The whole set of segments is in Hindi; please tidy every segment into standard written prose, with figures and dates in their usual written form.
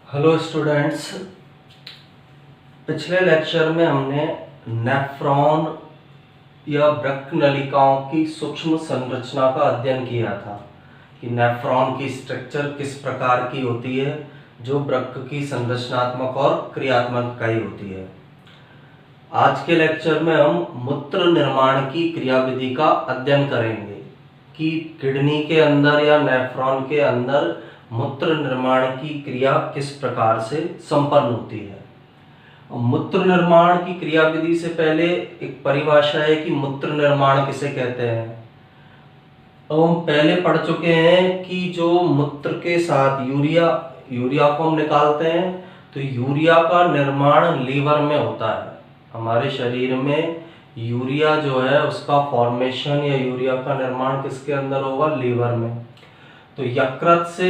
Hello students. पिछले लेक्चर में हमने नेफ्रॉन या वृक्क नलिकाओं की सूक्ष्म संरचना का अध्ययन किया था कि नेफ्रॉन की स्ट्रक्चर किस प्रकार की होती है, जो वृक्क की संरचनात्मक और क्रियात्मक इकाई होती है। आज के लेक्चर में हम मूत्र निर्माण की क्रियाविधि का अध्ययन करेंगे कि किडनी के अंदर या नेफ्रॉन के अंदर मूत्र निर्माण की क्रिया किस प्रकार से संपन्न होती है। मूत्र निर्माण की क्रियाविधि से पहले एक परिभाषा है कि मूत्र निर्माण किसे कहते हैं। तो हम पहले पढ़ चुके हैं कि जो मूत्र के साथ यूरिया को हम निकालते हैं, तो यूरिया का निर्माण लीवर में होता है। हमारे शरीर में यूरिया जो है उसका फॉर्मेशन या यूरिया का निर्माण किसके अंदर होगा? लीवर में। तो यकृत से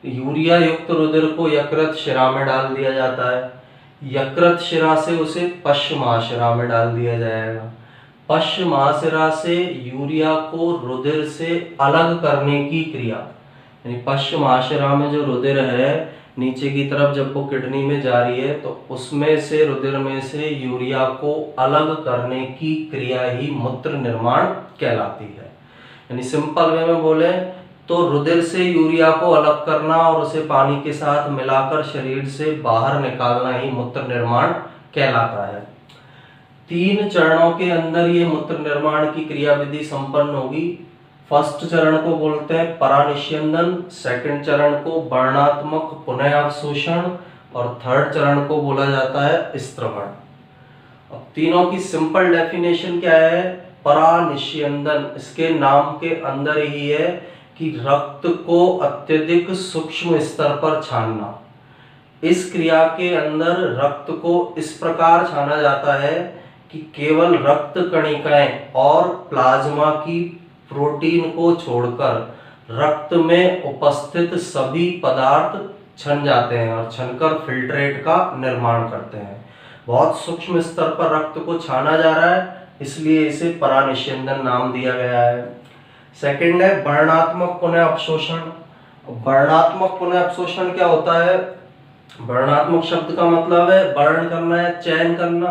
यूरिया युक्त रुधिर को यकृत शिरा में डाल दिया जाता है। यकृत शिरा से उसे पश्च महाशिरा में डाल दिया जाएगा। पश्च महाशिरा से यूरिया को रुधिर से अलग करने की क्रिया, यानी पश्च महाशिरा में जो रुधिर है नीचे की तरफ जब वो किडनी में जा रही है, तो उसमें से रुधिर में से यूरिया को अलग करने की क्रिया ही मूत्र निर्माण कहलाती है। यानी सिंपल वे में बोले तो रुधिर से यूरिया को अलग करना और उसे पानी के साथ मिलाकर शरीर से बाहर निकालना ही मूत्र निर्माण कहलाता है। 3 चरणों के अंदर ये मूत्र निर्माण की क्रियाविधि संपन्न होगी। फर्स्ट चरण को बोलते हैं परानिस्यंदन, सेकंड चरण को वर्णात्मक पुनः अवशोषण और थर्ड चरण को बोला जाता है स्त्रवण। अब तीनों की सिंपल डेफिनेशन क्या है? परानिस्यंदन इसके नाम के अंदर ही है कि रक्त को अत्यधिक सूक्ष्म स्तर पर छानना। इस क्रिया के अंदर रक्त को इस प्रकार छाना जाता है कि केवल रक्त कणिकाएं और प्लाज्मा की प्रोटीन को छोड़कर रक्त में उपस्थित सभी पदार्थ छन जाते हैं और छनकर फिल्ट्रेट का निर्माण करते हैं। बहुत सूक्ष्म स्तर पर रक्त को छाना जा रहा है, इसलिए इसे परानिस्यंदन नाम दिया गया है। सेकंड है वर्णात्मक पुनः अवशोषण। वर्णात्मक पुनः अवशोषण क्या होता है? वर्णात्मक शब्द का मतलब है वर्ण करना है, चयन करना।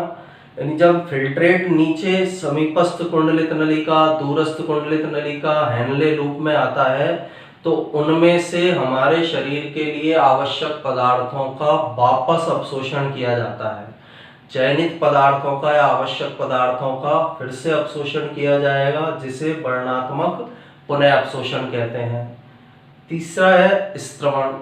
यानी जब फिल्ट्रेट नीचे समीपस्थ कुंडलित नलिका, दूरस्थ कुंडलित नलिका, हेनले लूप में आता है, तो उनमें से हमारे शरीर के लिए आवश्यक पदार्थों का वापस अवशोषण किया जाता है। चयनित पदार्थों का या आवश्यक पदार्थों का फिर से अवशोषण किया जाएगा, जिसे वर्णात्मक पुनः अवशोषण कहते हैं। तीसरा है स्त्रवण।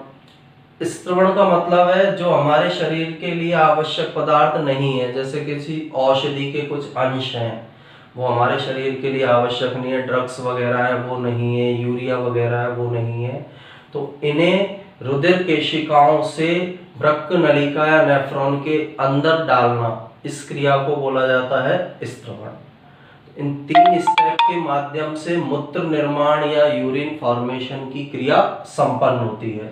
स्त्रवण का मतलब है जो हमारे शरीर के लिए आवश्यक पदार्थ नहीं है, जैसे किसी औषधि के कुछ अंश हैं वो हमारे शरीर के लिए आवश्यक नहीं है, ड्रग्स वगैरह है वो नहीं है, यूरिया वगैरह है वो नहीं है, तो इन्हें रुधिर केशिकाओं से वृक्क नलिका या नेफ्रॉन के अंदर डालना, इस क्रिया को बोला जाता है स्त्रवण। इन 3 स्टेप के माध्यम से मूत्र निर्माण या यूरिन फॉर्मेशन की क्रिया संपन्न होती है।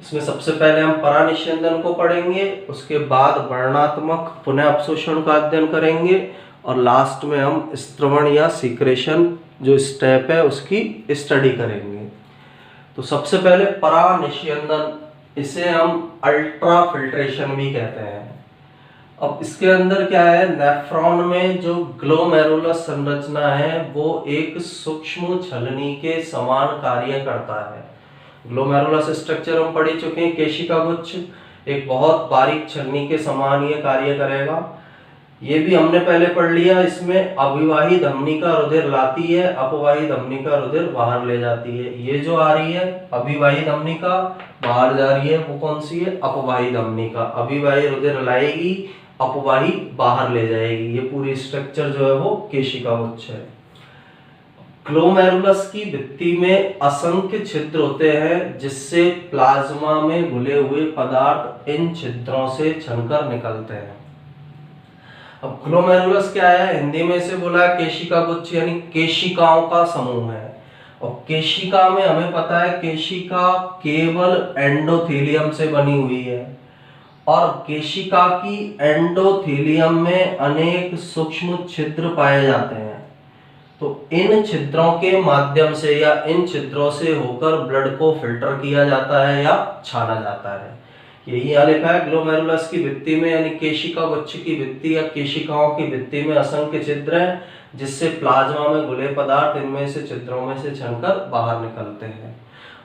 इसमें सबसे पहले हम परानिस्यंदन को पढ़ेंगे, उसके बाद वर्णात्मक पुनः अवशोषण का अध्ययन करेंगे और लास्ट में हम स्त्रवण या सीक्रेशन जो स्टेप है उसकी स्टडी करेंगे। तो सबसे पहले परानिस्यंदन, इसे हम अल्ट्रा फिल्ट्रेशन भी कहते हैं। अब इसके अंदर क्या है? नेफ्रॉन में जो ग्लोमेरुलस संरचना है वो एक सूक्ष्म छलनी के समान कार्य करता है। ग्लोमेरुलस स्ट्रक्चर हम पढ़ चुके हैं, केशिका गुच्छ एक बहुत बारीक छलनी के समान ये कार्य करेगा। ये भी हमने पहले पढ़ लिया। इसमें अभिवाही धमनी का रुधिर लाती है, अपवाही धमनी का रुधिर बाहर ले जाती है। ये जो आ रही है अभिवाही धमनी का, बाहर जा रही है वो कौन सी है? अपवाही धमनी का। अभिवाही रुधिर लाएगी, अपवाही बाहर ले जाएगी। ये पूरी स्ट्रक्चर जो है वो केशिका गुच्छ है। ग्लोमेरुलस की भित्ति में असंख्य छिद्र होते हैं, जिससे प्लाज्मा में घुले हुए पदार्थ इन छिद्रों से छनकर निकलते हैं। अब ग्लोमेरुलस क्या है? हिंदी में इसे बोला है केशिका गुच्छ, यानी केशिकाओं का समूह है। और केशिका में हमें पता है केशिका केवल एंडोथेलियम से बनी हुई है और केशिका की एंडोथेलियम में अनेक सूक्ष्म छिद्र पाए जाते हैं। तो इन छिद्रों के माध्यम से या इन छिद्रों से होकर ब्लड को फिल्टर किया जाता है या छाना जाता है। यही यहाँ लिखा है, ग्लोमेरुलस की भित्ति में यानी केशिका गुच्छ की भित्ति या केशिकाओं की भित्ति में असंख्य छिद्र हैं, जिससे प्लाज्मा में घुले पदार्थ इनमें से छिद्रों में से छनकर बाहर निकलते हैं।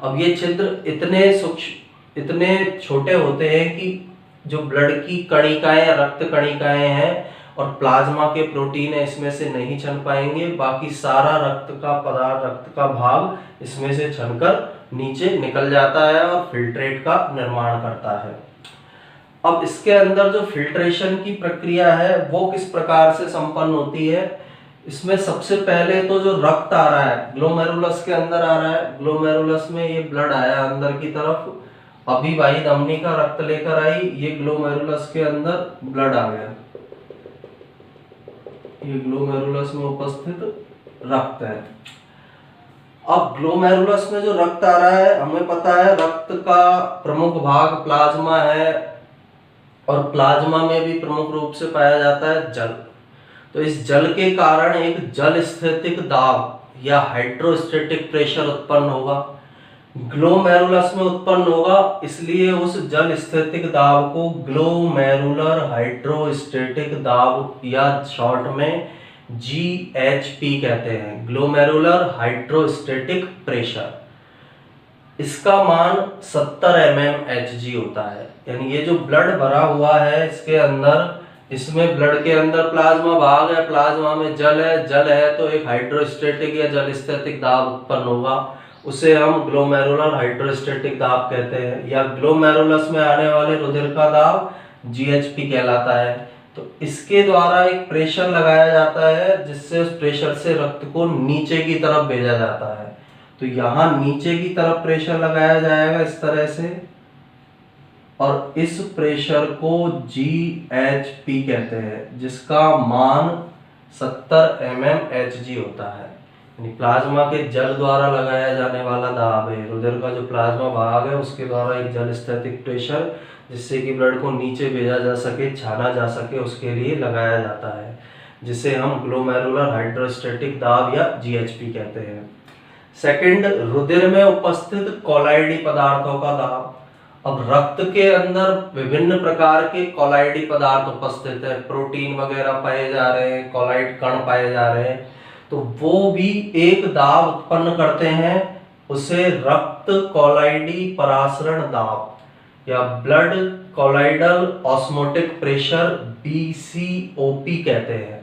अब ये छिद्र इतने सूक्ष्म, इतने छोटे होते हैं कि जो ब्लड की कणिकाएं या रक्त कणिकाएं हैं और प्लाज्मा के प्रोटीन है इसमें से नहीं छन पाएंगे, बाकी सारा रक्त का पदार्थ, रक्त का भाग इसमें से छनकर नीचे निकल जाता है और फिल्ट्रेट का निर्माण करता है। अब इसके अंदर जो फिल्ट्रेशन की प्रक्रिया है वो किस प्रकार से संपन्न होती है, इसमें सबसे पहले तो जो रक्त आ रहा है ग्लोमेरुलस के अंदर आ रहा है, ग्लोमेरुलस में ये ब्लड आया अंदर की तरफ, अभी भाई धमनी का रक्त लेकर आई, ये ग्लोमेरुलस के अंदर ब्लड आ गया, ये ग्लोमेरुलस में उपस्थित रक्त है। अब ग्लोमेरुलस में जो रक्त आ रहा है, हमें पता है रक्त का प्रमुख भाग प्लाज्मा है और प्लाज्मा में भी प्रमुख रूप से पाया जाता है जल। तो इस जल के कारण एक जल स्थितिक दाब या हाइड्रोस्टेटिक प्रेशर उत्पन्न होगा, ग्लोमेरुलस में उत्पन्न होगा, इसलिए उस जल स्थितिक दाब को ग्लोमेरुलर हाइड्रोस्टेटिक दाब या शॉर्ट में GHP कहते हैं, ग्लोमेरुलर हाइड्रोस्टेटिक प्रेशर। इसका मान 70 mmHg होता है। यानी ये जो ब्लड भरा हुआ है इसके अंदर, इसमें ब्लड के अंदर प्लाज्मा भाग है, प्लाज्मा में जल है तो एक हाइड्रोस्टेटिक या जल स्थितिक दाब उत्पन्न होगा, उसे हम ग्लोमेरुलर हाइड्रोस्टेटिक दाब कहते हैं, या ग्लोमेरुलस में आने वाले रुधिर का दाब GHP कहलाता है। तो इसके द्वारा एक प्रेशर लगाया जाता है जिससे उस प्रेशर से रक्त को नीचे की तरफ भेजा जाता है। तो यहाँ नीचे की तरफ प्रेशर लगाया जाएगा इस तरह से, और इस प्रेशर को GHP कहते हैं, जिसका मान 70 mmHg होता है। यानी प्लाज्मा के जल द्वारा लगाया जाने वाला दाब है, रुधिर का जो प्लाज्मा भाग है उसके द्वारा एक जल स्थितिक प्रेशर, जिससे कि ब्लड को नीचे भेजा जा सके, छाना जा सके, उसके लिए लगाया जाता है, जिसे हम ग्लोमेरुलर हाइड्रोस्टेटिक दाब या GHP कहते हैं। सेकंड, रुधिर में उपस्थित कोलाइडी पदार्थों का दाब। अब रक्त के अंदर विभिन्न प्रकार के कोलाइडी पदार्थ उपस्थित है, प्रोटीन वगैरह पाए जा रहे हैं, कोलाइड कण पाए जा रहे हैं, तो वो भी एक दाब उत्पन्न करते हैं, उसे रक्त कोलाइडी परासरण दाब या blood colloidal osmotic pressure BCOP कहते हैं,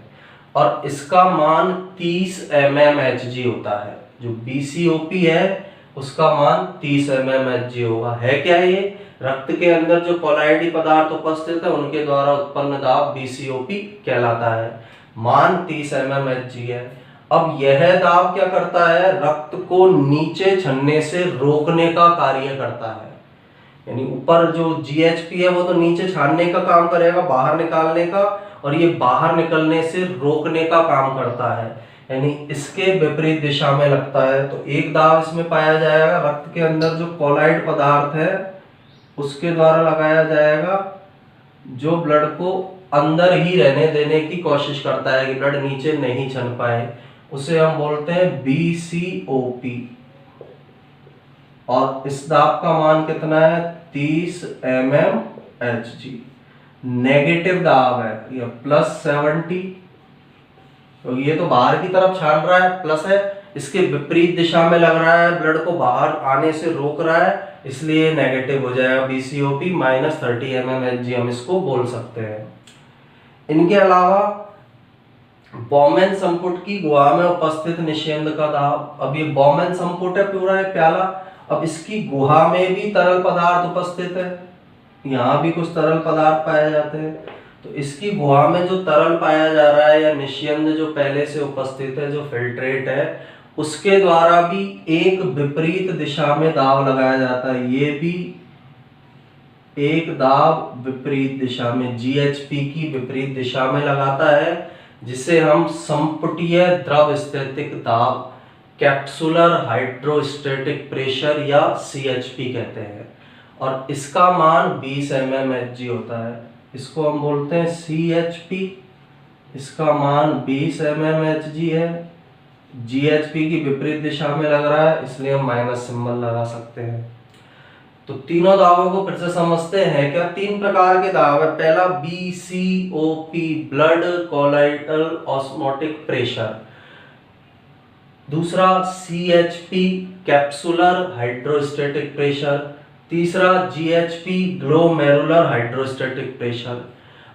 और इसका मान 30 mmHg होता है। जो BCOP है उसका मान 30 mmHg होगा। है क्या ये? रक्त के अंदर जो कोलाइडी पदार्थ उपस्थित है उनके द्वारा उत्पन्न दाब BCOP कहलाता है, मान 30 mmHg है। अब यह दाब क्या करता है? रक्त को नीचे छनने से रोकने का कार्य करता है। यानी ऊपर जो GHP है वो तो नीचे छानने का काम करेगा, बाहर निकालने का, और ये बाहर निकलने से रोकने का काम करता है, यानी इसके विपरीत दिशा में लगता है। तो एक दाब इसमें पाया जाएगा, रक्त के अंदर जो कोलाइड पदार्थ है उसके द्वारा लगाया जाएगा, जो ब्लड को अंदर ही रहने देने की कोशिश करता है कि ब्लड नीचे नहीं छन पाए, उसे हम बोलते हैं BCOP। और इस दाब का मान कितना है? 30 mmHg। नेगेटिव दाब है ये +70, तो ये तो बाहर की तरफ छान रहा है, प्लस है, इसके विपरीत दिशा में लग रहा है, ब्लड को बाहर आने से रोक रहा है, इसलिए नेगेटिव हो जाएगा, BCOP -30 mmHg हम इसको बोल सकते हैं। इनके अलावा बॉमेन संपुट की गुहा में उपस्थित निषेध का दाब। अब ये बॉमेन संपुट है पूरा है प्याला, अब इसकी गुहा में भी तरल पदार्थ उपस्थित है, यहाँ भी कुछ तरल पदार्थ पाए जाते हैं। तो इसकी गुहा में जो तरल पाया जा रहा है या निषेध जो पहले से उपस्थित है, जो फिल्ट्रेट है, उसके द्वारा भी एक विपरीत दिशा में दाब लगाया जाता है। ये भी एक दाब विपरीत दिशा में, GHP की विपरीत दिशा में लगाता है, जिसे हम संपुटीय द्रव स्थितिक दाब, कैप्सुलर हाइड्रोस्टेटिक प्रेशर या CHP कहते हैं, और इसका मान 20 mmHg होता है। इसको हम बोलते हैं CHP, इसका मान 20 mmHg है, GHP की विपरीत दिशा में लग रहा है, इसलिए हम माइनस सिंबल लगा सकते हैं। तो तीनों दावों को फिर से समझते हैं क्या। 3 प्रकार के दाव है। पहला BCOP, ब्लड कोलाइटल ऑस्मोटिक प्रेशर। दूसरा CHP, कैप्सुलर हाइड्रोस्टेटिक प्रेशर। तीसरा GHP, ग्लोमेरुलर हाइड्रोस्टेटिक प्रेशर।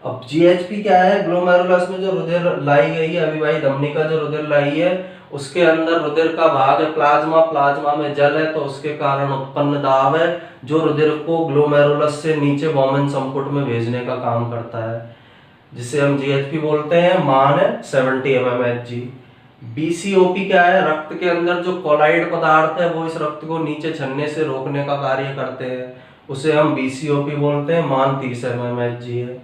अब GHP क्या है, ग्लोमेरुलस में जो रुधिर लाई गई है, अभिवाही धमनी का जो रुधिर लाई है, उसके अंदर रुधिर का भाग है प्लाज्मा, प्लाज्मा में जल है, तो उसके कारण उत्पन्न दाब है जो रुधिर को ग्लोमेरुलस से नीचे वोमेन संपुट में भेजने का काम करता है, जिसे हम GHP बोलते हैं। मान है 70 mmHg। BCOP क्या है, रक्त के अंदर जो कोलाइड पदार्थ है वो इस रक्त को नीचे छन्ने से रोकने का कार्य करते हैं, उसे हम BCOP बोलते हैं। मान 30 mmHg है।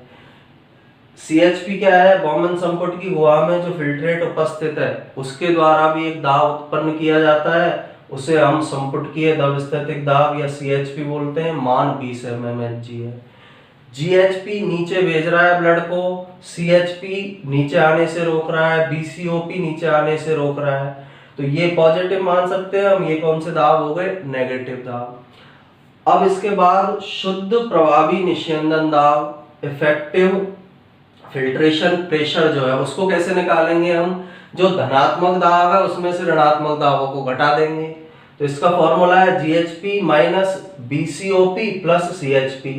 CHP क्या है, वोमेन संपुट की गुहा में जो फिल्ट्रेट उपस्थित है उसके द्वारा भी एक दाब उत्पन्न किया जाता है, उसे हम संपुटकीय दबस्थितिक दाब या CHP बोलते हैं। मान 20 mmHg है। GHP नीचे भेज रहा है ब्लड को, CHP नीचे आने से रोक रहा है, BCOP नीचे आने से रोक रहा है। तो ये पॉजिटिव मान सकते हैं हम। ये कौन से दाब हो गए, नेगेटिव दाब। अब इसके बाद शुद्ध प्रभावी निस्यंदन दाब, इफेक्टिव फिल्ट्रेशन प्रेशर जो है उसको कैसे निकालेंगे हम। जो धनात्मक दाब है उसमें से ऋणात्मक दाबों को घटा देंगे। तो इसका फॉर्मूला है GHP minus BCOP plus CHP।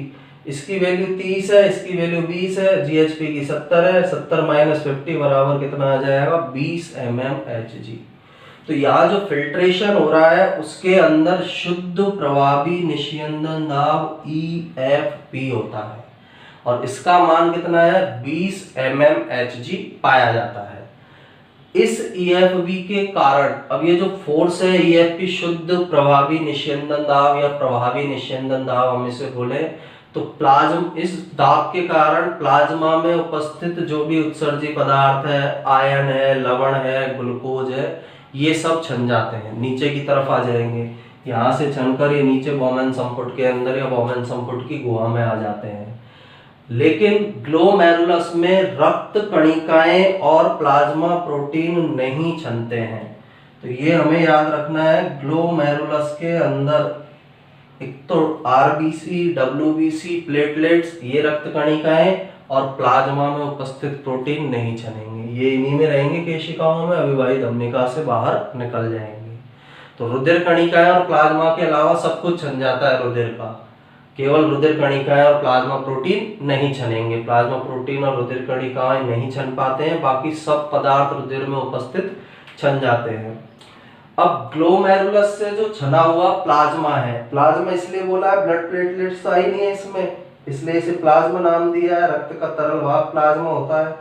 इसकी वैल्यू 30 है, इसकी वैल्यू 20 है, GHP की 70 है। 70 माइनस 50 बराबर कितना आ जाएगा, 20 mmHg। तो यहाँ जो फिल्ट्रेशन हो रहा है उसके अंदर शुद्ध प्रभावी निस्यंदन दाब EFP होता है और इसका मान कितना है, 20 mmHg पाया जाता है। इस EFP के कारण अब ये जो फोर्स है EFP, शुद्ध प्रभावी निस्यंदन दाब या प्रभावी निस्यंदन दाब हम इसे बोले, तो प्लाज्मा, इस दाब के कारण प्लाज्मा में उपस्थित जो भी उत्सर्जी पदार्थ है, आयन है, लवण है, ग्लूकोज है, ये सब छन जाते हैं, नीचे की तरफ आ जाएंगे। यहाँ से छनकर ये नीचे वोमेन संपुट के अंदर या वोमेन संपुट की गुहा में आ जाते हैं। लेकिन ग्लोमेरुलस में रक्त कणिकाएं और प्लाज्मा प्रोटीन नहीं छनते हैं। तो ये हमें याद रखना है, ग्लोमेरुलस के अंदर एक तो RBC, WBC, प्लेटलेट्स, ये रक्त कणिकाएं और प्लाज्मा में उपस्थित प्रोटीन नहीं छनेंगे, ये इन्हीं में रहेंगे केशिकाओं में, अभिवाही धमनिका से बाहर निकल जाएंगे। तो रुधिर कणिकाएं और प्लाज्मा के अलावा सब कुछ छन जाता है रुधिर का, केवल रुधिर कणिकाएं और प्लाज्मा प्रोटीन नहीं छनेंगे। प्लाज्मा प्रोटीन और रुधिर कणिकाएं नहीं छन पाते हैं, बाकी सब पदार्थ रुधिर में उपस्थित छन जाते हैं। अब ग्लोमेरुलस से जो छना हुआ प्लाज्मा है, प्लाज्मा इसलिए बोला है, ब्लड प्लेटलेट्स तो ही नहीं है इसमें, इसलिए इसे प्लाज्मा नाम दिया है, रक्त का तरल भाग प्लाज्मा होता है।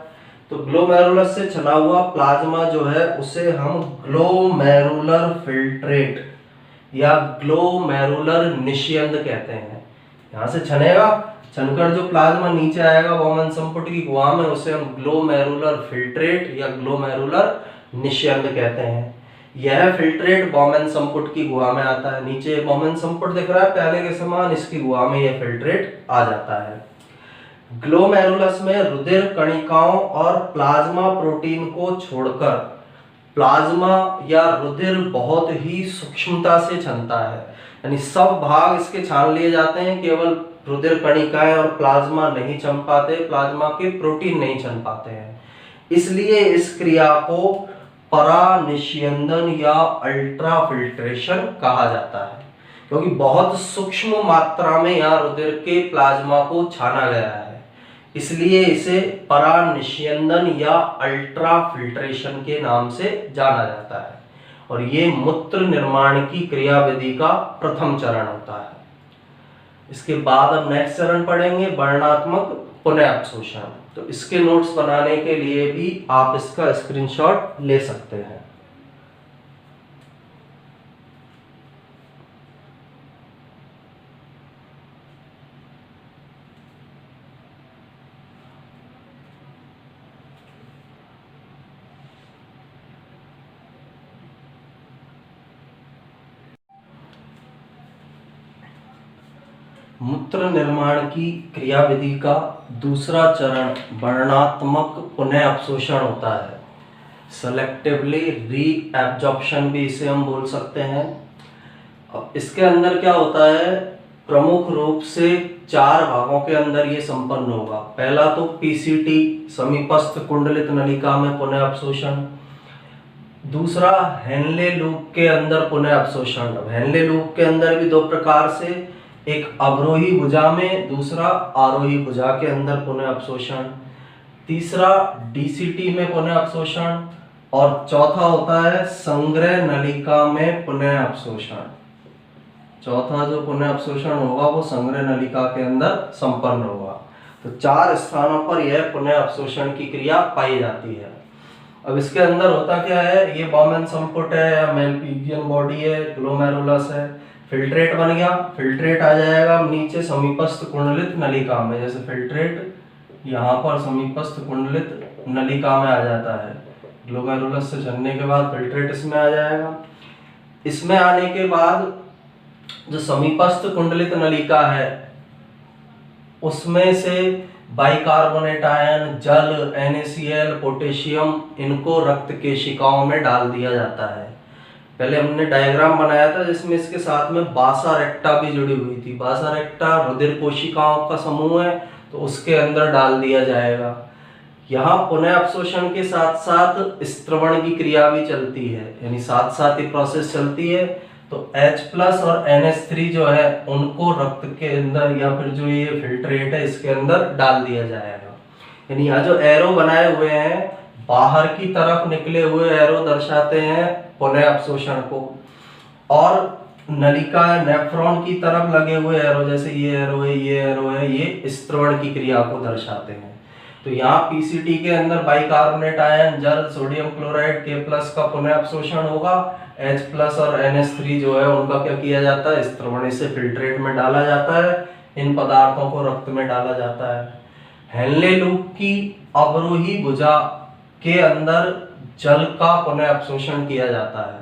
तो ग्लोमेरुलस से छना हुआ प्लाज्मा जो है उसे हम ग्लोमेरुलर फिल्ट्रेट या ग्लोमेरुलर निस्यंद कहते हैं। यहाँ से छनेगा, छनकर जो प्लाज्मा नीचे आएगा वोमेन संपुट की गुहा में, उसे हम ग्लोमेरुलर फिल्ट्रेट या ग्लोमेरुलर निस्यंद कहते हैं। यह फिल्ट्रेट वोमेन संपुट की गुहा में आता है, नीचे वोमेन संपुट दिख रहा है पहले के समान, इसकी गुहा में यह फिल्ट्रेट आ जाता है। ग्लोमेरुलस में रुधिर कणिकाओं और प्लाज्मा प्रोटीन को छोड़कर प्लाज्मा या रुधिर बहुत ही सूक्ष्मता से छनता है, यानी सब भाग इसके छान लिए जाते हैं, केवल रुधिर कणिकाएं और प्लाज्मा नहीं छन पाते, प्लाज्मा के प्रोटीन नहीं छन पाते हैं। इसलिए इस क्रिया को परानिस्यंदन या अल्ट्रा फिल्ट्रेशन कहा जाता है, क्योंकि बहुत सूक्ष्म मात्रा में यहाँ रुधिर के प्लाज्मा को छाना गया है, इसलिए इसे परानिस्यंदन या अल्ट्रा फिल्ट्रेशन के नाम से जाना जाता है। और ये मूत्र निर्माण की क्रियाविधि का प्रथम चरण होता है। इसके बाद हम नेक्स्ट चरण पढ़ेंगे, वर्णात्मक पुनः अवशोषण। तो इसके नोट्स बनाने के लिए भी आप इसका स्क्रीनशॉट ले सकते हैं। मूत्र निर्माण की क्रियाविधि का दूसरा चरण वर्णात्मक पुनः अवशोषण होता है। सेलेक्टिवली रीएब्जॉर्प्शन भी इसे हम बोल सकते हैं। अब इसके अंदर क्या होता है, प्रमुख रूप से 4 भागों के अंदर ये संपन्न होगा। पहला तो पीसीटी समीपस्थ कुंडलित नलिका में पुनः अवशोषण, दूसरा हेनले लूप के अंदर पुनः अवशोषण। अब हेनले लूप के अंदर भी 2 प्रकार से, एक अवरोही भुजा में, दूसरा आरोही भुजा के अंदर पुनः अवशोषण, तीसरा डीसीटी में पुनः अवशोषण, और चौथा होता है संग्रह नलिका में पुनः अवशोषण। चौथा जो पुनः अवशोषण होगा वो संग्रह नलिका के अंदर संपन्न होगा। तो 4 स्थानों पर यह पुनः अवशोषण की क्रिया पाई जाती है। अब इसके अंदर होता क्या है, ये बॉमन संपुट है या मेलपिगियन बॉडी है, ग्लोमेरुलस है, फिल्ट्रेट बन गया, फिल्ट्रेट आ जाएगा नीचे समीपस्थ कुंडलित नलिका में। जैसे फिल्ट्रेट यहाँ पर समीपस्थ कुंडलित नलिका में आ जाता है, ग्लोमेरुलस से चलने के बाद फिल्ट्रेट इसमें आ जाएगा। इसमें आने के बाद जो समीपस्थ कुंडलित नलिका है उसमें से बाइकार्बोनेट आयन, जल, NaCl, पोटेशियम, इनको रक्त केशिकाओं में डाल दिया जाता है। पहले हमने डायग्राम बनाया था जिसमें इसके साथ में बासा रेक्टा भी जुड़ी हुई थी। बासा रेक्टा रुधिर कोशिकाओं का समूह है, तो उसके अंदर डाल दिया जाएगा। यहाँ पुनः अवशोषण के साथ साथ स्त्रवण की क्रिया भी चलती है, यानी साथ साथ ही प्रोसेस चलती है। तो H+ और NH3 जो है उनको रक्त के अंदर या फिर जो ये फिल्ट्रेट है इसके अंदर डाल दिया जाएगा। यानी यहाँ जो एरो बनाए हुए हैं बाहर की तरफ निकले हुए एरो दर्शाते हैं पुनः अवशोषण को, और नलिका नेफ्रॉन की तरफ लगे हुए एरो, जैसे ये एरो है, ये एरो है, ये स्त्रवण की क्रिया को दर्शाते हैं। तो यहाँ पीसीटी के अंदर बाइकार्बोनेट आयन, जल, सोडियम क्लोराइड, K+ का पुनः अवशोषण होगा। H+ और NH3 जो है उनका क्या किया जाता है, स्त्रवण से फिल्ट्रेट में डाला जाता है, इन पदार्थों को रक्त में डाला जाता है। हेनले लूप की अवरोही भुजा के अंदर जल का पुनः अवशोषण किया जाता है,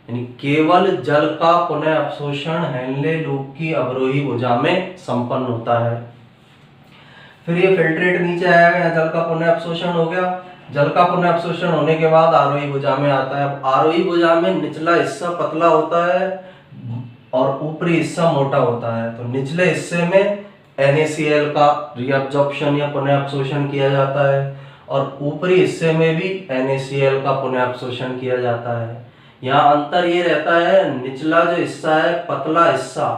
यानी केवल जल का पुनः अवशोषण हेनले लूप की अवरोही भुजा में संपन्न होता है। फिर ये फिल्ट्रेट नीचे आया गया, जल का पुनः अवशोषण हो गया। जल का पुनः अवशोषण होने के बाद आरोही भुजा में आता है। अब आरोही भुजा में निचला हिस्सा पतला होता है और ऊपरी हिस्सा मोटा होता है। तो निचले हिस्से में NaCl का रीअब्जॉर्प्शन या पुनः अवशोषण किया जाता है, और ऊपरी हिस्से में भी NaCl का पुनः अवशोषण किया जाता है। यहाँ अंतर ये रहता है, निचला जो हिस्सा है पतला हिस्सा,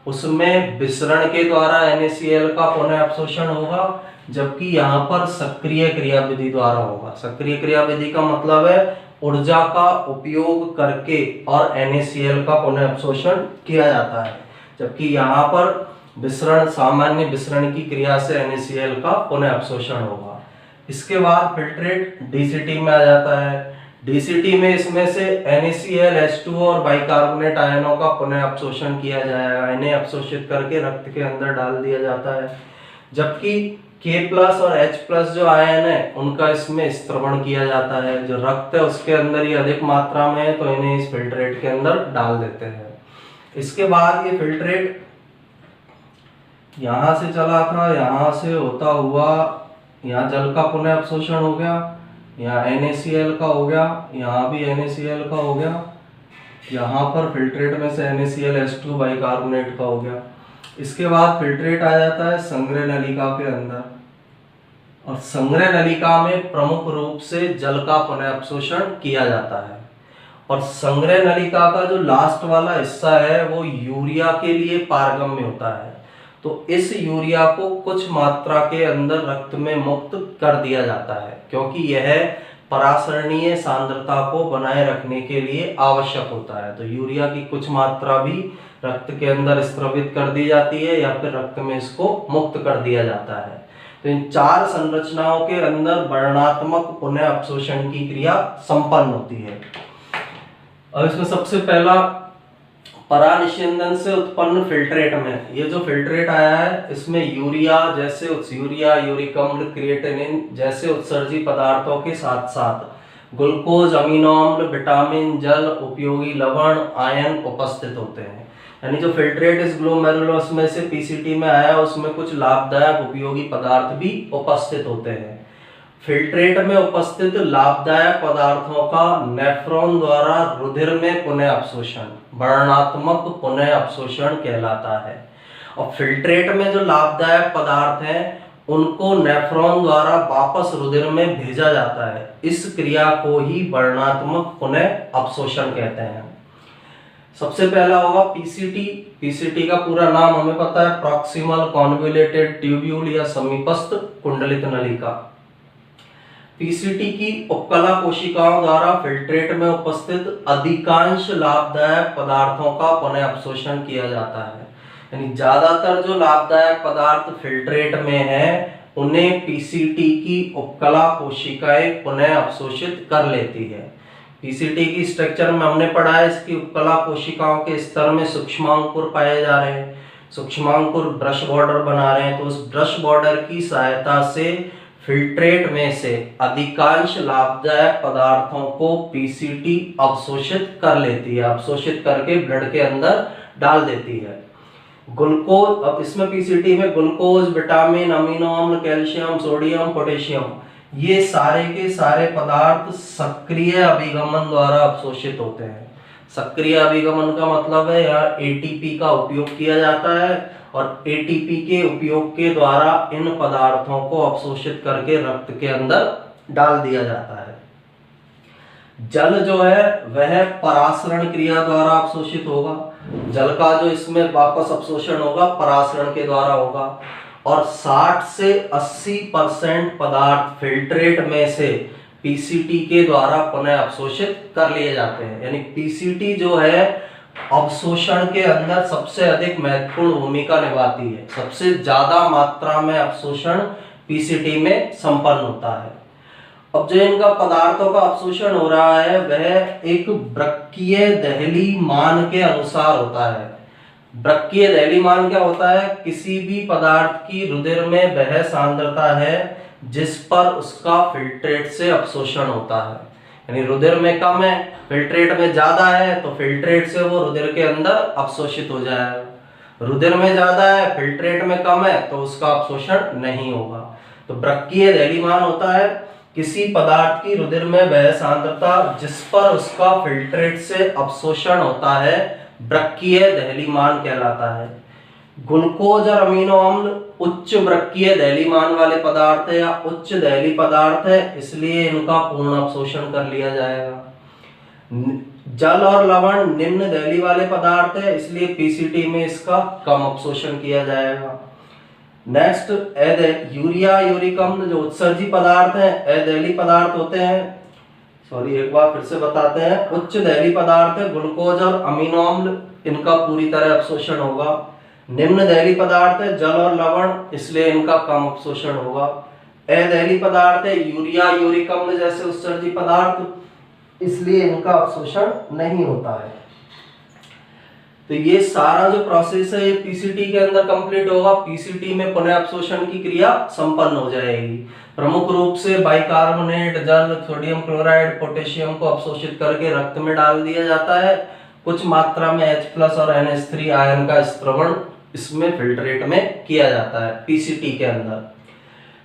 उसमें विसरण के द्वारा NaCl का पुनः अवशोषण होगा, जबकि यहाँ पर सक्रिय क्रियाविधि द्वारा होगा। सक्रिय क्रियाविधि का मतलब है ऊर्जा का उपयोग करके और NaCl का पुनः अवशोषण किया जाता है, जबकि यहाँ पर विसरण, सामान्य विसरण की क्रिया से NaCl का पुनः अवशोषण होगा। इसके बाद फिल्ट्रेट डीसीटी में आ जाता है। डीसीटी में इसमें से NaCl, H2O और बाइकार्बोनेट आयनों का पुनः अवशोषण किया जाएगा। इन्हें अवशोषित करके रक्त के अंदर डाल दिया जाता है, जबकि K+ और H+ जो आयन है उनका इसमें स्त्रवण किया जाता है। जो रक्त है उसके अंदर ये अधिक मात्रा में है, तो इन्हें इस फिल्ट्रेट के अंदर डाल देते हैं। इसके बाद ये फिल्ट्रेट यहाँ से चला था, यहाँ से होता हुआ यहाँ जल का पुनः अवशोषण हो गया, यहाँ NaCl का हो गया, यहाँ भी NaCl का हो गया, यहाँ पर फिल्ट्रेट में से NaCl, H2 बाइकार्बोनेट का हो गया। इसके बाद फिल्ट्रेट आ जाता है संग्रह नलिका के अंदर, और संग्रह नलिका में प्रमुख रूप से जल का पुनः अवशोषण किया जाता है। और संग्रह नलिका का जो लास्ट वाला हिस्सा है वो यूरिया के लिए पारगम्य होता है। तो इस यूरिया को कुछ मात्रा के अंदर रक्त में मुक्त कर दिया जाता है, क्योंकि यह परासरणीय सांद्रता को बनाए रखने के लिए आवश्यक होता है। तो यूरिया की कुछ मात्रा भी रक्त के अंदर स्त्रवित कर दी जाती है या फिर रक्त में इसको मुक्त कर दिया जाता है। तो इन 4 संरचनाओं के अंदर वर्णात्मक पुनः अवशोषण की क्रिया संपन्न होती है। और इसमें सबसे पहला परानिस्यंदन से उत्पन्न फिल्ट्रेट में, ये जो फिल्ट्रेट आया है इसमें यूरिया जैसे यूरिया, यूरिक अम्ल, क्रिएटिनिन जैसे उत्सर्जी पदार्थों के साथ साथ ग्लूकोज, अमीनो अम्ल, विटामिन, जल, उपयोगी लवण, आयन उपस्थित होते हैं। यानी जो फिल्ट्रेट इस ग्लोमेरुलस में से पीसीटी में आया उसमें कुछ लाभदायक उपयोगी पदार्थ भी उपस्थित होते हैं। फिल्ट्रेट में उपस्थित लाभदायक पदार्थों का नेफ्रॉन द्वारा रुधिर में पुनः अवशोषण वर्णात्मक पुनः अवशोषण कहलाता है। और फिल्ट्रेट में जो लाभदायक पदार्थ हैं उनको नेफ्रॉन द्वारा वापस रुधिर में भेजा जाता है। इस क्रिया को ही वर्णनात्मक पुनः अवशोषण कहते हैं। सबसे पहला होगा पीसीटी। पीसीटी का पूरा नाम हमें पता है, प्रॉक्सिमल कॉन्वोल्यूटेड ट्यूब्यूल या समीपस्थ कुंडलित नलिका। पीसीटी की उपकला कोशिकाओं द्वारा फिल्ट्रेट में उपस्थित अधिकांश लाभदायक पदार्थों का पुनः अवशोषण किया जाता है। यानी ज्यादातर जो लाभदायक पदार्थ फिल्ट्रेट में है उन्हें पीसीटी की उपकला कोशिकाएं पुनः अवशोषित कर लेती है। पीसीटी की स्ट्रक्चर में हमने पढ़ा है, इसकी उपकला कोशिकाओं के स्तर में सूक्ष्मांकुर पाए जा रहे हैं। सूक्ष्मांकुर ब्रश बॉर्डर बना रहे हैं, तो उस ब्रश बॉर्डर की सहायता से फिल्ट्रेट में से अधिकांश लाभदायक पदार्थों को पीसीटी अवशोषित कर लेती है, अवशोषित करके ब्लड के अंदर डाल देती है। ग्लूकोज, अब इसमें पीसीटी में ग्लूकोज, विटामिन, अमीनो अम्ल, कैल्शियम, सोडियम, पोटेशियम, ये सारे के सारे पदार्थ सक्रिय अभिगमन द्वारा अवशोषित होते हैं। सक्रिय अभिगमन का मतलब है यहाँ एटीपी का उपयोग किया जाता है और एटीपी के उपयोग के द्वारा इन पदार्थों को अवशोषित करके रक्त के अंदर डाल दिया जाता है। जल जो है वह परासरण क्रिया द्वारा अवशोषित होगा। जल का जो इसमें वापस अवशोषण होगा परासरण के द्वारा होगा और 60 से 80% पदार्थ फिल्ट्रेट में से पीसीटी के द्वारा पुनः अवशोषित कर लिए जाते हैं। यानी पीसीटी जो है अवशोषण के अंदर सबसे अधिक महत्वपूर्ण भूमिका निभाती है। सबसे ज्यादा मात्रा में अवशोषण पीसीटी में संपन्न होता है। अब जो इनका पदार्थों का अवशोषण हो रहा है वह एक वृक्कीय दहली मान के अनुसार होता है। वृक्कीय दहली मान क्या होता है? किसी भी पदार्थ की रुधिर में वह सांद्रता है जिस पर उसका फिल्ट्रेट से अवशोषण होता है। यानी रुधिर में कम है, फिल्ट्रेट में ज्यादा है, तो फिल्ट्रेट से वो रुधिर के अंदर अवशोषित हो जाएगा। रुधिर में ज्यादा है, फिल्ट्रेट में कम है, तो उसका अवशोषण नहीं होगा। तो वृक्कीय दहली मान होता है किसी पदार्थ की रुधिर में वह सांद्रता जिस पर उसका फिल्ट्रेट से अवशोषण होता है, वृक्कीय दहली मान कहलाता है। ग्लूकोज और अमीनो अम्ल उच्च वृक्कीय दहली मान वाले पदार्थ है या उच्च दहली पदार्थ है, इसलिए इनका पूर्ण अवशोषण कर लिया जाएगा। जल और लवण निम्न दहली वाले पदार्थ है, इसलिए पीसीटी में इसका कम अवशोषण किया जाएगा। नेक्स्ट यूरिया, यूरिक अम्ल जो उत्सर्जी पदार्थ है, अदहली पदार्थ होते हैं। सॉरी, एक बार फिर से बताते हैं। उच्च दहली पदार्थ है ग्लूकोज और अमीनो अम्ल, इनका पूरी तरह अवशोषण होगा। निम्न दहली पदार्थ है जल और लवण, इसलिए इनका कम अवशोषण होगा। अदहली पदार्थ है यूरिया, यूरिक अम्ल जैसे उत्सर्जी पदार्थ, इसलिए इनका अवशोषण नहीं होता है। तो ये सारा जो प्रोसेस है ये पीसीटी के अंदर कंप्लीट होगा। पीसीटी में पुनः अवशोषण की क्रिया संपन्न हो जाएगी। प्रमुख रूप से बाइकार्बोनेट, जल, सोडियम क्लोराइड, पोटेशियम को अवशोषित करके रक्त में डाल दिया जाता है। कुछ मात्रा में H+ और NH3 आयन का स्त्रवण इसमें फिल्ट्रेट में किया जाता है पीसीटी के अंदर।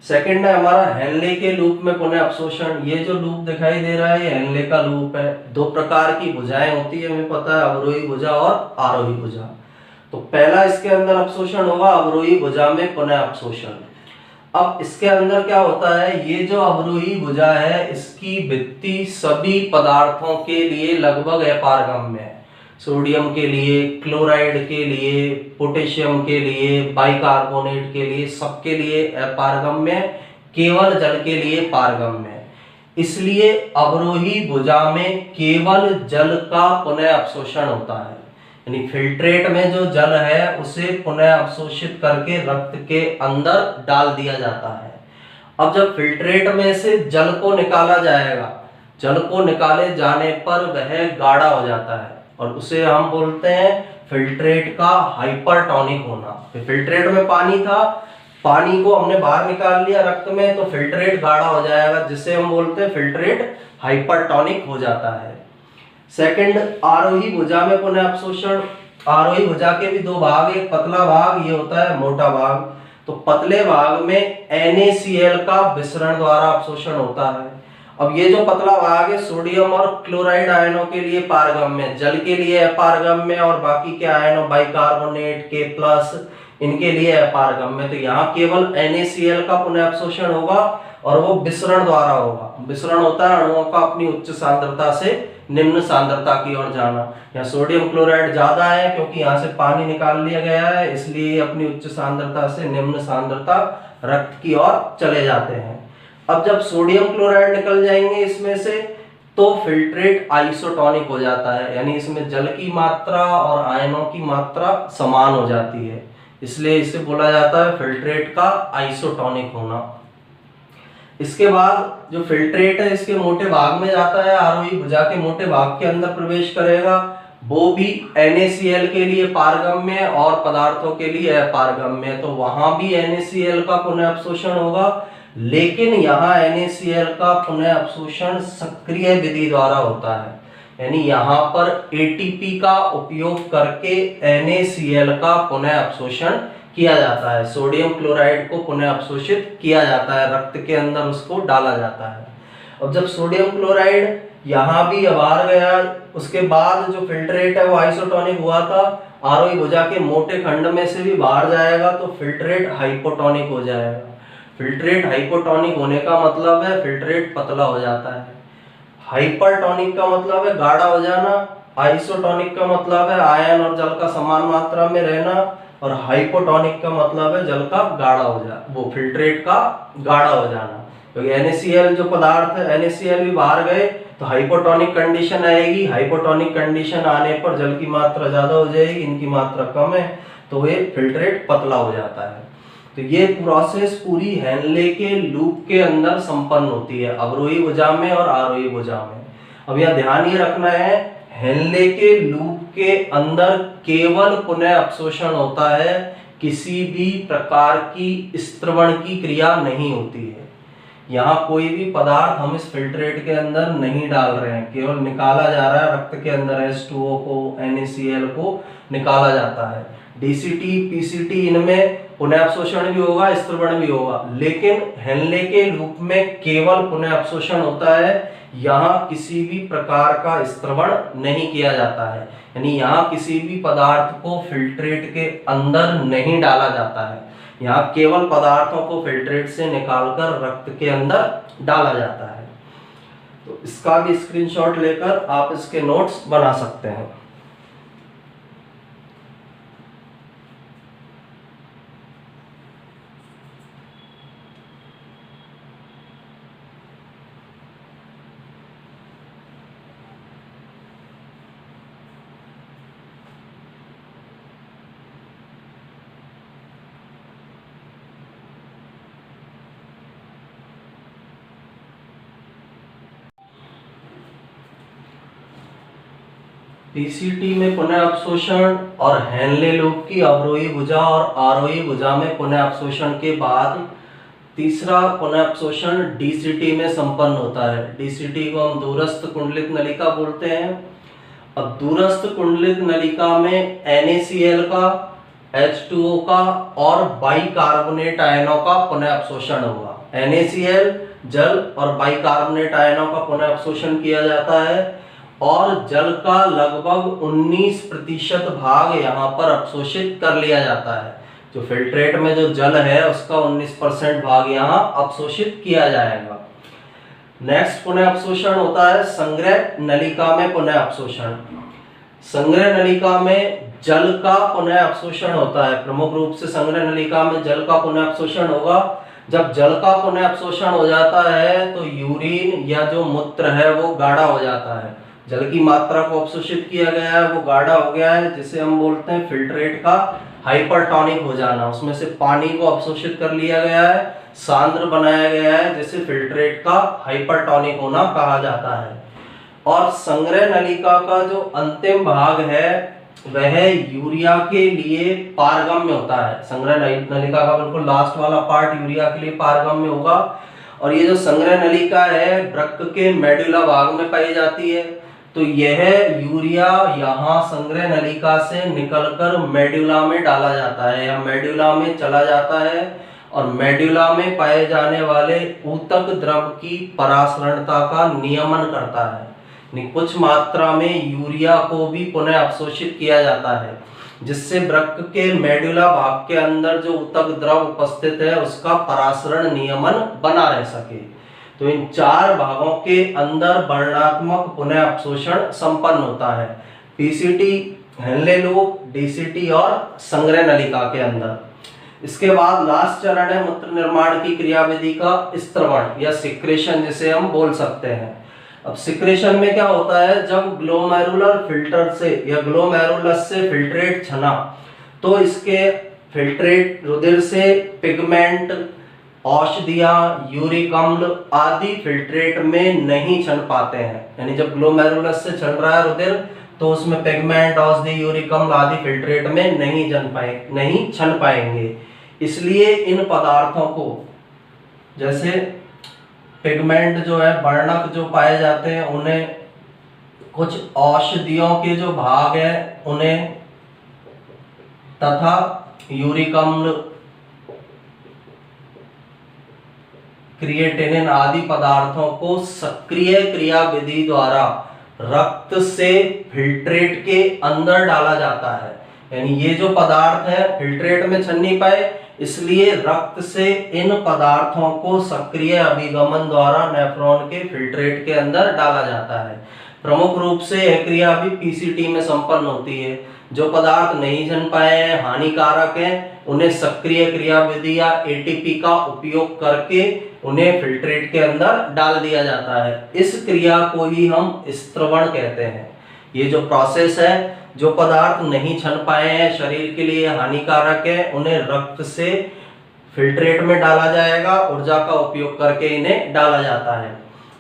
सेकंड है हमारा हेनले के लूप में पुनः अवशोषण। ये जो लूप दिखाई दे रहा है ये हेनले का लूप है। दो प्रकार की भुजाएं होती है, हमें पता है, अवरोही भुजा और आरोही भुजा। तो पहला इसके अंदर अवशोषण होगा अवरोही भुजा में पुनः अवशोषण। अब इसके अंदर क्या होता है, ये जो अवरोही भुजा है इसकी भित्ति सभी पदार्थों के लिए लगभग अपारगम्य है। सोडियम के लिए, क्लोराइड के लिए, पोटेशियम के लिए, बाइकार्बोनेट के लिए, सबके लिए अपारगम्य, केवल जल के लिए पारगम्य। इसलिए अवरोही भुजा में केवल जल का पुनः अवशोषण होता है। यानी फिल्ट्रेट में जो जल है उसे पुनः अवशोषित करके रक्त के अंदर डाल दिया जाता है। अब जब फिल्ट्रेट में से जल को निकाला जाएगा, जल को निकाले जाने पर वह गाढ़ा हो जाता है और उसे हम बोलते हैं फिल्ट्रेट का हाइपरटोनिक होना। फिल्ट्रेट में पानी था, पानी को हमने बाहर निकाल लिया रक्त में, तो फिल्ट्रेट गाढ़ा हो जाएगा, जिसे हम बोलते हैं फिल्ट्रेट हाइपरटोनिक हो जाता है। सेकंड, आरोही भुजा में पुनः अवशोषण। आरोही भुजा के भी दो भाग, एक पतला भाग, ये होता है मोटा भाग। तो पतले भाग में NaCl का विसरण द्वारा अवशोषण होता है। अब ये जो पतला भाग है सोडियम और क्लोराइड आयनों के लिए पारगम्य, जल के लिए अपारगम्य और बाकी के आयनों बाइकार्बोनेट, K+, इनके लिए अपारगम्य। तो यहाँ केवल NaCl का पुनः अवशोषण होगा और वो विसरण द्वारा होगा। विसरण होता है अणुओं का अपनी उच्च सांद्रता से निम्न सांद्रता की ओर जाना। यहाँ सोडियम क्लोराइड ज्यादा है क्योंकि यहाँ से पानी निकाल लिया गया है, इसलिए अपनी उच्च सांद्रता से निम्न सांद्रता रक्त की ओर चले जाते हैं। अब जब सोडियम क्लोराइड निकल जाएंगे इसमें से तो फिल्ट्रेट आइसोटोनिक हो जाता है, यानी इसमें जल की मात्रा और आयनों की मात्रा समान हो जाती है, इसलिए इसे बोला जाता है फिल्ट्रेट का आइसोटोनिक होना। इसके बाद जो फिल्ट्रेट है इसके मोटे भाग में जाता है, आरोही भुजा के मोटे भाग के अंदर प्रवेश करेगा, वो भी NaCl के लिए पारगम्य और पदार्थों के लिए अपारगम्य। तो वहां भी NaCl का पुनः अवशोषण होगा, लेकिन यहाँ NaCl का पुनः अवशोषण सक्रिय विधि द्वारा होता है, यानी यहाँ पर ATP का उपयोग करके NaCl का पुनः अवशोषण किया जाता है। सोडियम क्लोराइड को पुनः अवशोषित किया जाता है, रक्त के अंदर उसको डाला जाता है। अब जब सोडियम क्लोराइड यहाँ भी बाहर गया, उसके बाद जो फिल्ट्रेट है वो आइसोटोनिक हुआ था, आरोही भुजा के मोटे खंड में से भी बाहर जाएगा तो फिल्ट्रेट हाइपोटोनिक हो जाएगा। फिल्ट्रेट हाइपोटोनिक होने का मतलब है फिल्ट्रेट पतला हो जाता है। हाइपरटोनिक का मतलब है गाढ़ा हो जाना, आइसोटोनिक का मतलब है आयन और जल का समान मात्रा में रहना, और हाइपोटोनिक का मतलब है जल का गाढ़ा हो जाना, वो फिल्ट्रेट का गाढ़ा हो जाना। क्योंकि NaCl जो पदार्थ है, NaCl भी बाहर गए तो हाइपोटोनिक कंडीशन आएगी। हाइपोटोनिक कंडीशन आने पर जल की मात्रा ज्यादा हो जाएगी, इनकी मात्रा कम है, तो ये फिल्ट्रेट पतला हो जाता है। तो ये प्रोसेस पूरी हेनले के लूप के अंदर संपन्न होती है, अवरोही भुजा में और आरोही भुजा में। अब यह ध्यान ये रखना है, हेनले के लूप के अंदर केवल पुनः अवशोषण होता है, किसी भी प्रकार की स्त्रवण की क्रिया नहीं होती है। यहाँ कोई भी पदार्थ हम इस फिल्ट्रेट के अंदर नहीं डाल रहे हैं, केवल निकाला जा रहा है, रक्त के अंदर H2O को, NaCl को निकाला जाता है। DCT, PCT इनमें पुनः अवशोषण भी होगा, स्त्रवण भी होगा, लेकिन हेनले के लूप में केवल पुनः अवशोषण होता है, यहाँ किसी भी प्रकार का स्त्रवण नहीं किया जाता है, यानी यहाँ किसी भी पदार्थ को फिल्ट्रेट के अंदर नहीं डाला जाता है। यहाँ केवल पदार्थों को फिल्ट्रेट से निकालकर रक्त के अंदर डाला जाता है। तो इसका भी स्क्रीनशॉट लेकर आप इसके नोट्स बना सकते हैं। पीसीटी में पुनः अवशोषण और हेनले लूप की अवरोही भुजा और आरोही भुजा में पुनः अवशोषण के बाद तीसरा पुनः अवशोषण डीसीटी में संपन्न होता है। डीसीटी को हम दूरस्थ कुंडलित नलिका बोलते हैं। अब दूरस्थ कुंडलित नलिका में NaCl का, H2O का और बाइकार्बोनेट आयनों का पुनः अवशोषण होगा। NaCl जल और बाइकार्बोनेट आयनों का पुनः अवशोषण किया जाता है और जल का लगभग 19% भाग यहाँ पर अवशोषित कर लिया जाता है। जो फिल्ट्रेट में जो जल है उसका 19% भाग यहाँ अवशोषित किया जाएगा। नेक्स्ट पुनः अवशोषण होता है संग्रह नलिका में पुनः अवशोषण। संग्रह नलिका में जल का पुनः अवशोषण होता है। प्रमुख रूप से संग्रह नलिका में जल का पुनः अवशोषण होगा। जब जल का पुनः अवशोषण हो जाता है तो यूरिन या जो मूत्र है वो गाढ़ा हो जाता है। जल की मात्रा को अवशोषित किया गया है, वो गाढ़ा हो गया है, जिसे हम बोलते हैं फिल्ट्रेट का हाइपरटोनिक हो जाना। उसमें से पानी को अवशोषित कर लिया गया है, सांद्र बनाया गया है, जिसे फिल्ट्रेट का हाइपरटोनिक होना कहा जाता है। और संग्रह नलिका का जो अंतिम भाग है वह यूरिया के लिए पारगम्य होता है। संग्रह नलिका का बिल्कुल लास्ट वाला पार्ट यूरिया के लिए पारगम्य होगा। और ये जो संग्रह नलिका है वृक्क के मेडुला भाग में पाई जाती है। तो यह यूरिया यहाँ संग्रह नलिका से निकलकर मेडुला में डाला जाता है या मेडुला में चला जाता है और मेडुला में पाए जाने वाले ऊतक द्रव की परासरणता का नियमन करता है। कुछ मात्रा में यूरिया को भी पुनः अवशोषित किया जाता है। जिससे वृक्क के मेडुला भाग के अंदर जो ऊतक द्रव उपस्थित है उसका परासरण नियमन बना रह सके। तो इन 4 भागों के अंदर वर्णनात्मक पुनः अवशोषण संपन्न होता है, पीसीटी, हेनले लूप, डीसीटी और संग्रह नलिका के अंदर। इसके बाद लास्ट चरण है मूत्र निर्माण की क्रियाविधि का स्त्रवण या सिक्रेशन, जिसे हम बोल सकते हैं। अब सिक्रेशन में क्या होता है, जब ग्लोमेरुलर फिल्टर से या ग्लोमेरुलस से फिल्ट्रेट छना तो इसके फिल्ट्रेट रुधिर से पिगमेंट, औषधियां, यूरिक अम्ल आदि फिल्ट्रेट में नहीं छन पाते हैं। यानी जब ग्लोमेरुलस से छन रहा है रुधिर तो उसमें पिगमेंट, औषधि, यूरिक अम्ल आदि फिल्ट्रेट में नहीं छन पाएंगे। इसलिए इन पदार्थों को, जैसे पिगमेंट जो है, वर्णक जो पाए जाते हैं, उन्हें कुछ औषधियों के जो भाग है उन्हें, तथा यूरिक अम्ल, क्रिएटिनिन आदि पदार्थों को सक्रिय क्रियाविधि द्वारा रक्त से फिल्ट्रेट के अंदर डाला जाता है। यानी ये जो पदार्थ है फिल्ट्रेट में छन नहीं पाए, इसलिए रक्त से इन पदार्थों को सक्रिय अभिगमन द्वारा नेफ्रॉन के फिल्ट्रेट के अंदर डाला जाता है। प्रमुख रूप से यह क्रिया भी पीसीटी में संपन्न होती है। जो पदार्थ नहीं जन पाए हैं, हानिकारक हैं, उन्हें सक्रिय क्रियाविधि या एटीपी का उपयोग करके उन्हें फिल्ट्रेट के अंदर डाल दिया जाता है। इस क्रिया को ही हम स्त्रवण कहते हैं। ये जो प्रोसेस है, जो पदार्थ नहीं छन पाए हैं, शरीर के लिए हानिकारक है, उन्हें रक्त से फिल्ट्रेट में डाला जाएगा, ऊर्जा का उपयोग करके इन्हें डाला जाता है।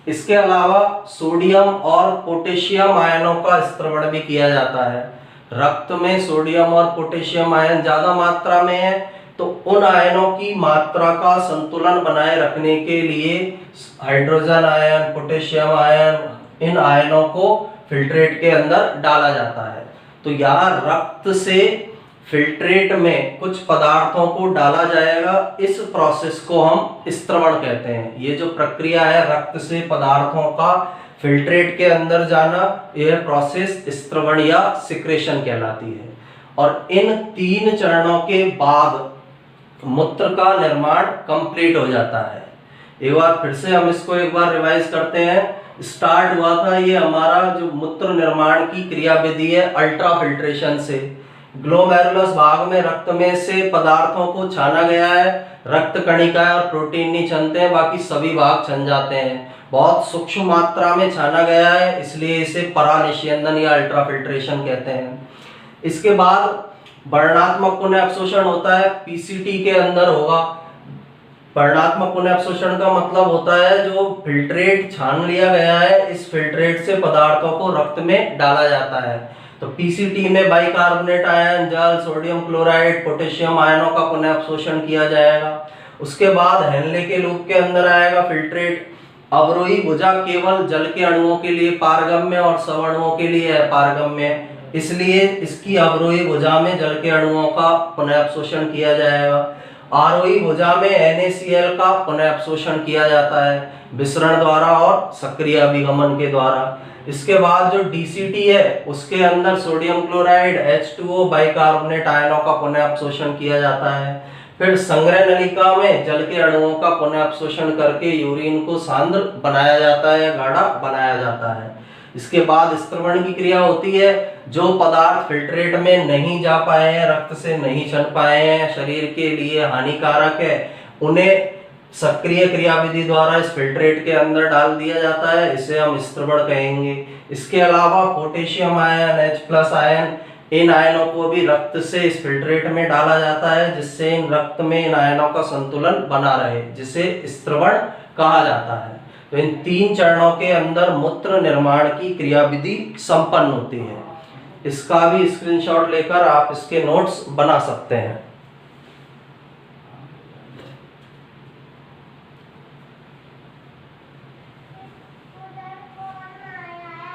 इसके अलावा सोडियम और पोटेशियम आयनों का स्त्रवण भी किया जाता है। रक्त में सोडियम और पोटेशियम आयन ज्यादा मात्रा में है, तो उन आयनों की मात्रा का संतुलन बनाए रखने के लिए हाइड्रोजन आयन, पोटेशियम आयन, इन आयनों को फिल्ट्रेट के अंदर डाला जाता है। तो यहाँ रक्त से फिल्ट्रेट में कुछ पदार्थों को डाला जाएगा, इस प्रोसेस को हम स्त्रवण कहते हैं। ये जो प्रक्रिया है रक्त से पदार्थों का फिल्ट्रेट के अंदर जाना, यह प्रोसेस स्त्रवण या सिक्रेशन कहलाती है। और इन 3 चरणों के बाद मूत्र का निर्माण कंप्लीट हो जाता है। एक बार फिर से हम इसको एक बार रिवाइज करते हैं। स्टार्ट हुआ था ये हमारा जो मूत्र निर्माण की क्रियाविधि है अल्ट्रा फिल्ट्रेशन से। ग्लोमेरुलस भाग में रक्त में से पदार्थों को छाना गया है, रक्त कणिका और प्रोटीन नहीं छनते हैं, बाकी सभी भाग छन जाते हैं। बहुत सूक्ष्म मात्रा में छाना गया है, इसलिए इसे परानिष्यंदन या अल्ट्रा फिल्ट्रेशन कहते हैं। इसके बाद वर्णनात्मक पुनः अवशोषण होता है, पीसीटी के अंदर होगा। वर्णनात्मक पुनः अवशोषण का मतलब होता है जो फिल्ट्रेट छान लिया गया है, इस फिल्ट्रेट से पदार्थों को रक्त में डाला जाता है। तो पीसीटी में बाइकार्बोनेट आयन, जल, सोडियम क्लोराइड, पोटेशियम आयनों का पुनः अवशोषण किया जाएगा। उसके बाद हेनले के लूप के अंदर आएगा फिल्ट्रेट। अवरोही भुजा केवल जल के अणुओं के लिए पारगम्य और सवर्णुओं के लिए अपारगम्य, इसलिए इसकी अवरोही भुजा में जल के अणुओं का पुनः अवशोषण किया जाएगा। आरोही भुजा में NaCl का पुनः अवशोषण किया जाता है विसरण द्वारा और सक्रिय अभिगमन के द्वारा। इसके बाद जो DCT है उसके अंदर सोडियम क्लोराइड, H2O, बाइकार्बोनेट आयनों का पुनः अवशोषण किया जाता है। फिर संग्रह नलिका में जल के अणुओं का पुनः अवशोषण करके यूरिन को सांद्र बनाया जाता है, गाढ़ा बनाया जाता है। इसके बाद स्त्रवण की क्रिया होती है। जो पदार्थ फिल्ट्रेट में नहीं जा पाए हैं, रक्त से नहीं छन पाए हैं, शरीर के लिए हानिकारक है, उन्हें सक्रिय क्रियाविधि द्वारा इस फिल्ट्रेट के अंदर डाल दिया जाता है, इसे हम स्त्रवण कहेंगे। इसके अलावा पोटेशियम आयन, H+ आयन, इन आयनों को भी रक्त से इस फिल्ट्रेट में डाला जाता है, जिससे इन रक्त में इन आयनों का संतुलन बना रहे, जिसे स्त्रवण कहा जाता है। तो इन 3 चरणों के अंदर मूत्र निर्माण की क्रियाविधि संपन्न होती है। इसका भी स्क्रीनशॉट लेकर आप इसके नोट्स बना सकते हैं।